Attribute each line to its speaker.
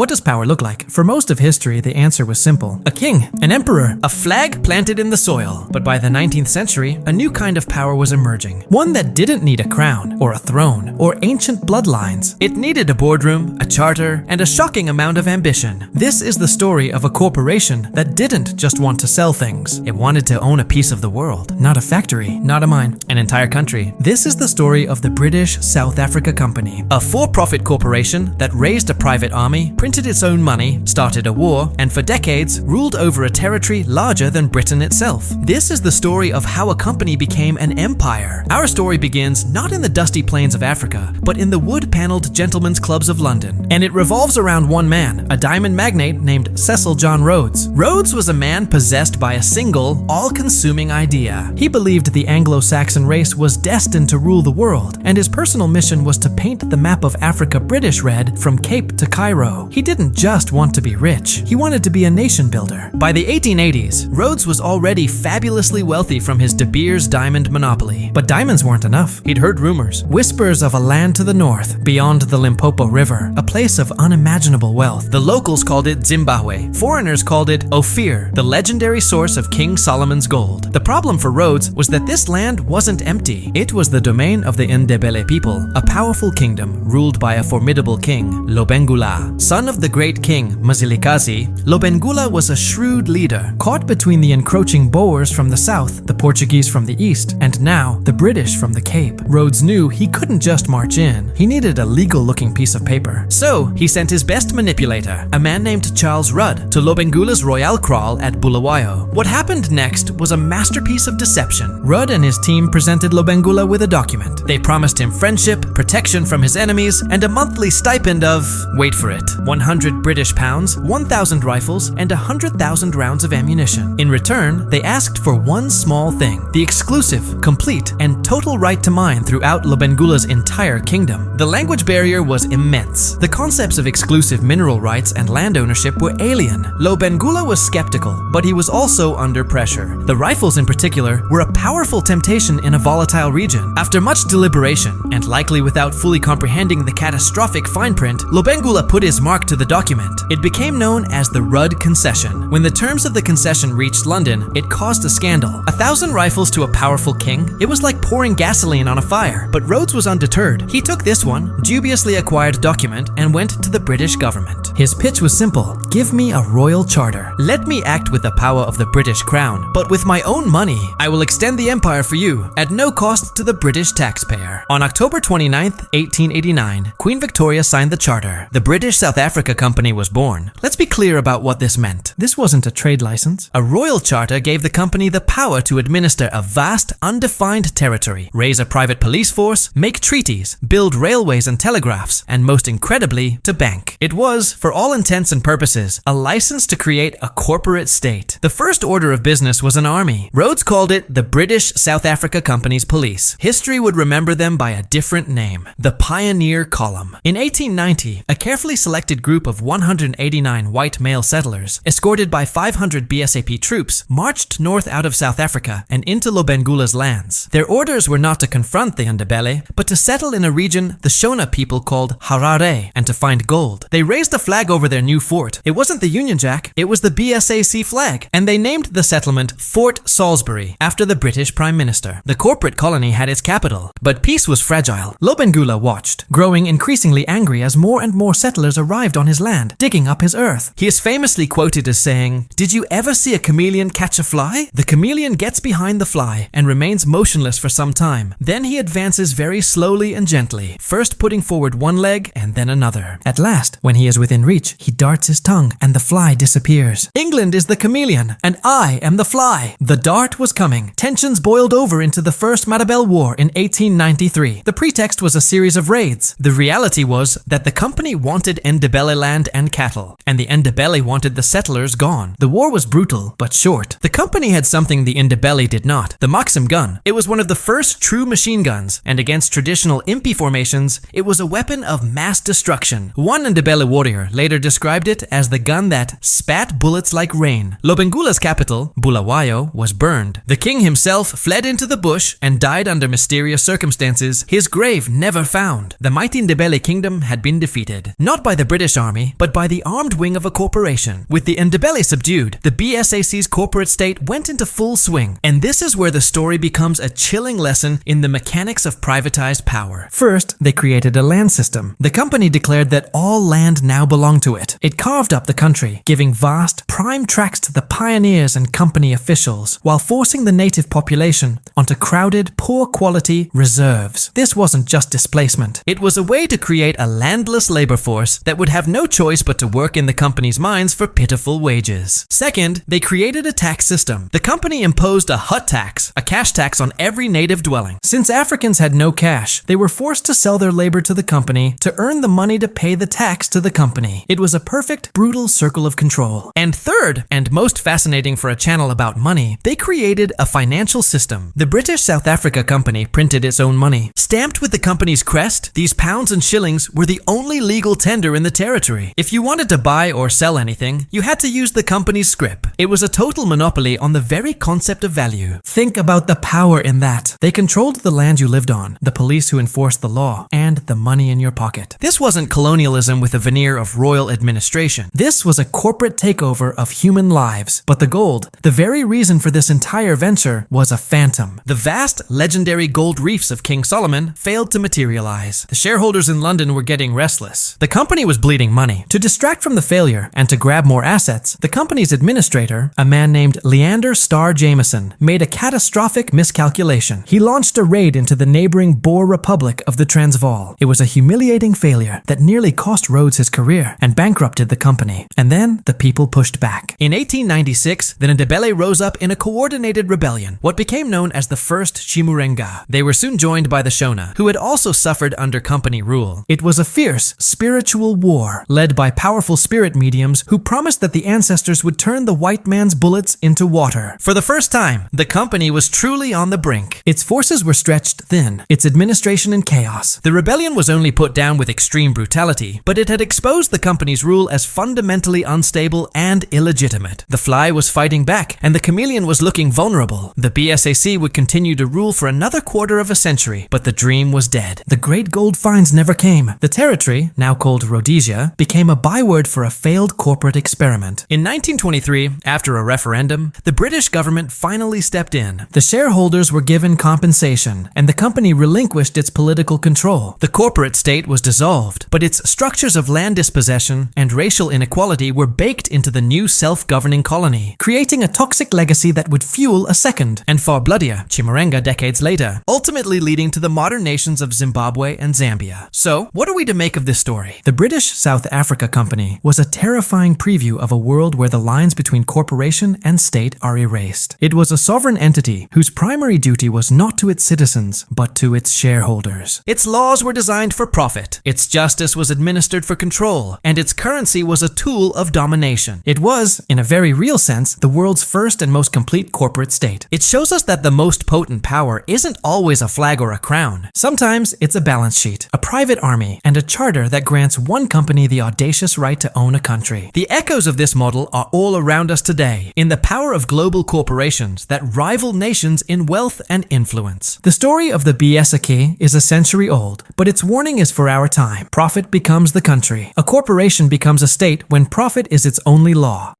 Speaker 1: What does power look like? For most of history, the answer was simple. A king, an emperor, a flag planted in the soil. But by the 19th century, a new kind of power was emerging. One that didn't need a crown, or a throne, or ancient bloodlines. It needed a boardroom, a charter, and a shocking amount of ambition. This is the story of a corporation that didn't just want to sell things. It wanted to own a piece of the world. Not a factory, not a mine, an entire country. This is the story of the British South Africa Company, a for-profit corporation that raised a private army, printed its own money, started a war, and for decades ruled over a territory larger than Britain itself. This is the story of how a company became an empire. Our story begins not in the dusty plains of Africa, but in the wood-paneled gentlemen's clubs of London. And it revolves around one man, a diamond magnate named Cecil John Rhodes. Rhodes was a man possessed by a single, all-consuming idea. He believed the Anglo-Saxon race was destined to rule the world, and his personal mission was to paint the map of Africa British red from Cape to Cairo. He didn't just want to be rich, he wanted to be a nation builder. By the 1880s, Rhodes was already fabulously wealthy from his De Beers diamond monopoly. But diamonds weren't enough. He'd heard rumors, whispers of a land to the north, beyond the Limpopo River, a place of unimaginable wealth. The locals called it Zimbabwe. Foreigners called it Ophir, the legendary source of King Solomon's gold. The problem for Rhodes was that this land wasn't empty. It was the domain of the Ndebele people, a powerful kingdom ruled by a formidable king, Lobengula. Son of the great king Mzilikazi, Lobengula was a shrewd leader, caught between the encroaching Boers from the south, the Portuguese from the east, and now the British from the Cape. Rhodes knew he couldn't just march in. He needed a legal-looking piece of paper. So he sent his best manipulator, a man named Charles Rudd, to Lobengula's royal kraal at Bulawayo. What happened next was a masterpiece of deception. Rudd and his team presented Lobengula with a document. They promised him friendship, protection from his enemies, and a monthly stipend of, wait for it, 100 British pounds, 1,000 rifles, and 100,000 rounds of ammunition. In return, they asked for one small thing: the exclusive, complete, and total right to mine throughout Lobengula's entire kingdom. The language barrier was immense. The concepts of exclusive mineral rights and land ownership were alien. Lobengula was skeptical, but he was also under pressure. The rifles in particular were a powerful temptation in a volatile region. After much deliberation, and likely without fully comprehending the catastrophic fine print, Lobengula put his mark to the document. It became known as the Rudd Concession. When the terms of the concession reached London, it caused a scandal. 1,000 rifles to a powerful king? It was like pouring gasoline on a fire. But Rhodes was undeterred. He took this one, dubiously acquired document, and went to the British government. His pitch was simple: give me a royal charter. Let me act with the power of the British crown, but with my own money. I will extend the empire for you, at no cost to the British taxpayer. On October 29th, 1889, Queen Victoria signed the charter. The British South Africa Company was born. Let's be clear about what this meant. This wasn't a trade license. A royal charter gave the company the power to administer a vast, undefined territory, raise a private police force, make treaties, build railways and telegraphs, and most incredibly, to bank. It was, for all intents and purposes, a license to create a corporate state. The first order of business was an army. Rhodes called it the British South Africa Company's Police. History would remember them by a different name: the Pioneer Column. In 1890, a carefully selected group of 189 white male settlers, escorted by 500 BSAP troops, marched north out of South Africa and into Lobengula's lands. Their orders were not to confront the Ndebele, but to settle in a region the Shona people called Harare and to find gold. They raised a flag over their new fort. It wasn't the Union Jack, it was the BSAC flag, and they named the settlement Fort Salisbury after the British Prime Minister. The corporate colony had its capital, but peace was fragile. Lobengula watched, growing increasingly angry as more and more settlers arrived on his land, digging up his earth. He is famously quoted as saying, "Did you ever see a chameleon catch a fly? The chameleon gets behind the fly and remains motionless for some time. Then he advances very slowly and gently, first putting forward one leg and then another. At last, when he is within reach, he darts his tongue and the fly disappears. England is the chameleon, and I am the fly." The dart was coming. Tensions boiled over into the First Matabele War in 1893. The pretext was a series of raids. The reality was that the company wanted Ndebele land and cattle, and the Ndebele wanted the settlers gone. The war was brutal, but short. The company had something the Ndebele did not: the Maxim gun. It was one of the first true machine guns, and against traditional impi formations, it was a weapon of mass destruction. One Ndebele warrior later described it as the gun that spat bullets like rain. Lobengula's capital, Bulawayo, was burned. The king himself fled into the bush and died under mysterious circumstances, his grave never found. The mighty Ndebele kingdom had been defeated, not by the British British army, but by the armed wing of a corporation. With the Ndebele subdued, the BSAC's corporate state went into full swing, and this is where the story becomes a chilling lesson in the mechanics of privatized power. First, they created a land system. The company declared that all land now belonged to it. It carved up the country, giving vast, prime tracts to the pioneers and company officials, while forcing the native population onto crowded, poor-quality reserves. This wasn't just displacement. It was a way to create a landless labor force that would have no choice but to work in the company's mines for pitiful wages. Second, they created a tax system. The company imposed a hut tax, a cash tax on every native dwelling. Since Africans had no cash, they were forced to sell their labor to the company to earn the money to pay the tax to the company. It was a perfect, brutal circle of control. And third, and most fascinating for a channel about money, they created a financial system. The British South Africa Company printed its own money. Stamped with the company's crest, these pounds and shillings were the only legal tender in the territory. If you wanted to buy or sell anything, you had to use the company's scrip. It was a total monopoly on the very concept of value. Think about the power in that. They controlled the land you lived on, the police who enforced the law, and the money in your pocket. This wasn't colonialism with a veneer of royal administration. This was a corporate takeover of human lives. But the gold, the very reason for this entire venture, was a phantom. The vast, legendary gold reefs of King Solomon failed to materialize. The shareholders in London were getting restless. The company was bleeding money. To distract from the failure and to grab more assets, the company's administrator, a man named Leander Starr Jameson, made a catastrophic miscalculation. He launched a raid into the neighboring Boer Republic of the Transvaal. It was a humiliating failure that nearly cost Rhodes his career and bankrupted the company. And then the people pushed back. In 1896, the Ndebele rose up in a coordinated rebellion, what became known as the First Chimurenga. They were soon joined by the Shona, who had also suffered under company rule. It was a fierce, spiritual war, led by powerful spirit mediums who promised that the ancestors would turn the white man's bullets into water. For the first time, the company was truly on the brink. Its forces were stretched thin, its administration in chaos. The rebellion was only put down with extreme brutality, but it had exposed the company's rule as fundamentally unstable and illegitimate. The fly was fighting back, and the chameleon was looking vulnerable. The BSAC would continue to rule for another quarter of a century, but the dream was dead. The great gold finds never came. The territory, now called Rhodesia, became a byword for a failed corporate experiment. In 1923, after a referendum, the British government finally stepped in. The shareholders were given compensation, and the company relinquished its political control. The corporate state was dissolved, but its structures of land dispossession and racial inequality were baked into the new self-governing colony, creating a toxic legacy that would fuel a second, and far bloodier, Chimurenga decades later, ultimately leading to the modern nations of Zimbabwe and Zambia. So, what are we to make of this story? The British South Africa Company was a terrifying preview of a world where the lines between corporation and state are erased. It was a sovereign entity whose primary duty was not to its citizens, but to its shareholders. Its laws were designed for profit, its justice was administered for control, and its currency was a tool of domination. It was, in a very real sense, the world's first and most complete corporate state. It shows us that the most potent power isn't always a flag or a crown. Sometimes it's a balance sheet, a private army, and a charter that grants one company the audacious right to own a country. The echoes of this model are all around us today, in the power of global corporations that rival nations in wealth and influence. The story of the BSAC is a century old, but its warning is for our time. Profit becomes the country. A corporation becomes a state when profit is its only law.